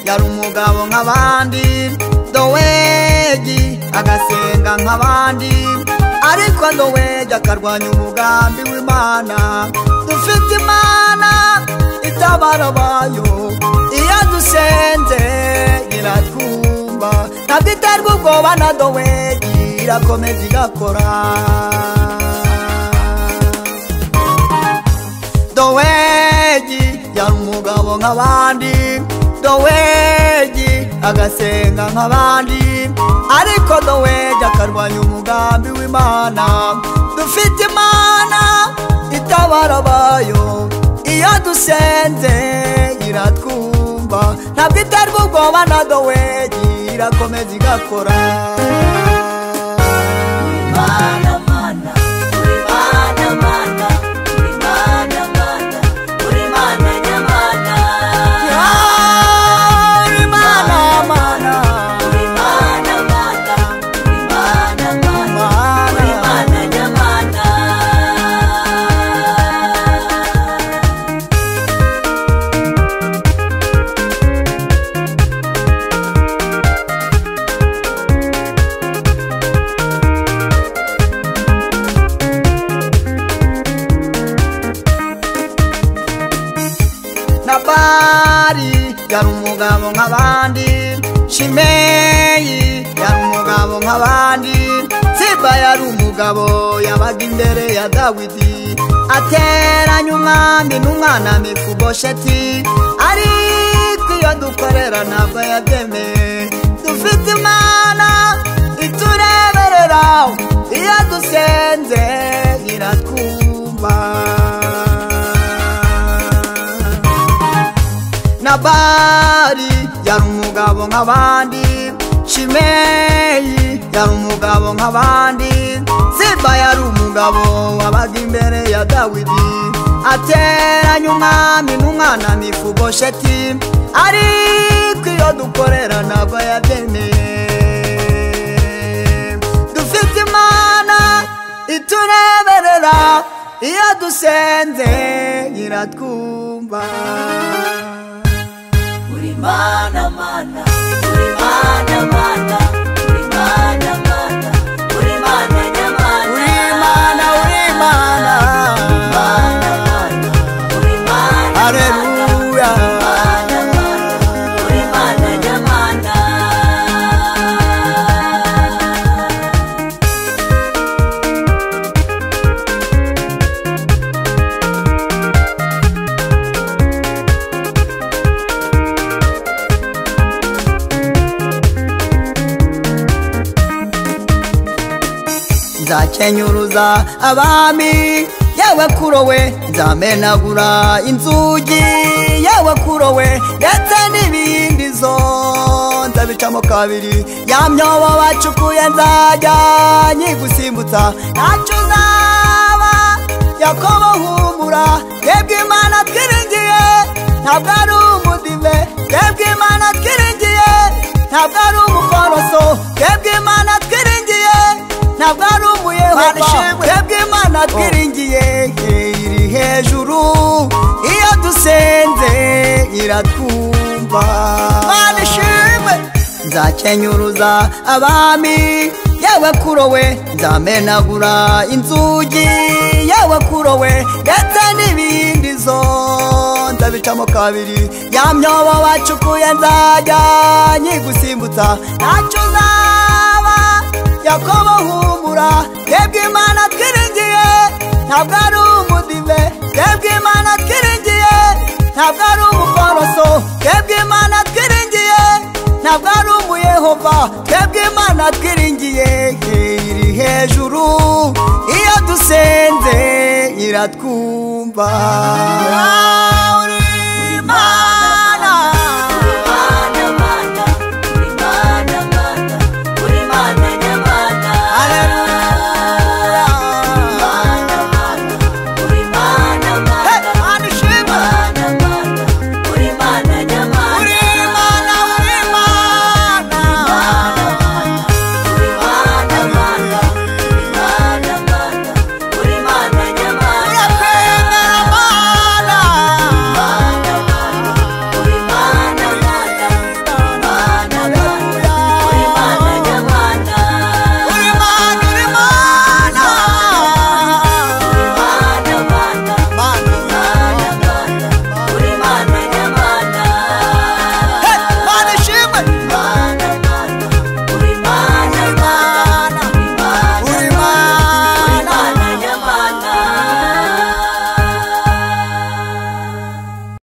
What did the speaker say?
yari umugabo nk'abandi, Dowegi agasenga nk'abandi, ariko Dowegi akarwanya umugambi w'Imana. Dufite Imana itabara abayo, iyo dusenze iratwumva, ntabwo iterwa ubwoba na Dowegi, irakomeza igakora. Dowegi yari umugabo nk'abandi, Dowegi agasenga nk'abandi, ariko Dowegi akarwanya umugambi w'Imana. Dufite Imana itabara abayo, iyo dusenze iratwumva, ntabwo iterwa ubwoba na Dowegi, irakomeza igakora. Mana mana, uri mana mana, uri mana mana, uri mana nyamana. Uri mana mana, uri mana mana, uri mana mana, uri mana nyamana. Nabali yari umugabo nk'abandi, Shimeyi yari umugabo nk'abandi, Ziba yari umugabo yabaga imbere ya Dawidi, ateranya umwami n'umwana Mefibosheti, ariko iyo dukorera ntabwo yabyemeye. Dufite Imana itureberera, iyo dusenze iratwumva. Nabali yari umugabo nk'abandi, Shimeyi yari umugabo nk'abandi, Ziba yari umugabo wabaga imbere ya Dawidi, ateranya umwami n'umwana Mefibosheti, ariko iyo dukorera ntabwo yabyemeye. Dufite Imana itureberera, iyo dusenze iratwumva. Uri mana mana, uri mana mana, uri mana mana, uri mana nyamana. Uri mana, uri mana, Mana mana, uri mana. Haleluya. Mana mana, uri mana nyamana. Nzakenyuruza abami, yewe kurowe nzamenagura inzugi, yewe kurowe ndetse n'ibindi zo nzabicamo kabiri. Ya myobo bacukuye nzajya nyigusimbutsa, ntacyo uzaba Yakobo humura, twebwe Imana twiringiye ntabwo ari umudive, twebwe Imana twiringiye ntabwo ari umukoroso, twebwe Imana twiringiye ntabwo ari umuyehova, twebwe Imana twiringiye iri hejuru, iyo dusenze iratwumva. Mana ishimwe. Nzakenyuruza abami, yewe kurowe nzamenagura inzugi, yewe kurowe ndetse n'ibindi zo nzabicamo kabiri. Ya myobo bacukuye nzajya nyigusimbutsa, ntacyo uzaba Yakobo humura, twebwe Imana twiringiye ntabwo ari umudive, twebwe Imana twiringiye ntabwo ari umukoroso, twebwe Imana twiringiye ntabwo ari umuyehova, twebwe Imana twiringiye iri hejuru, iyo dusenze iratwumva.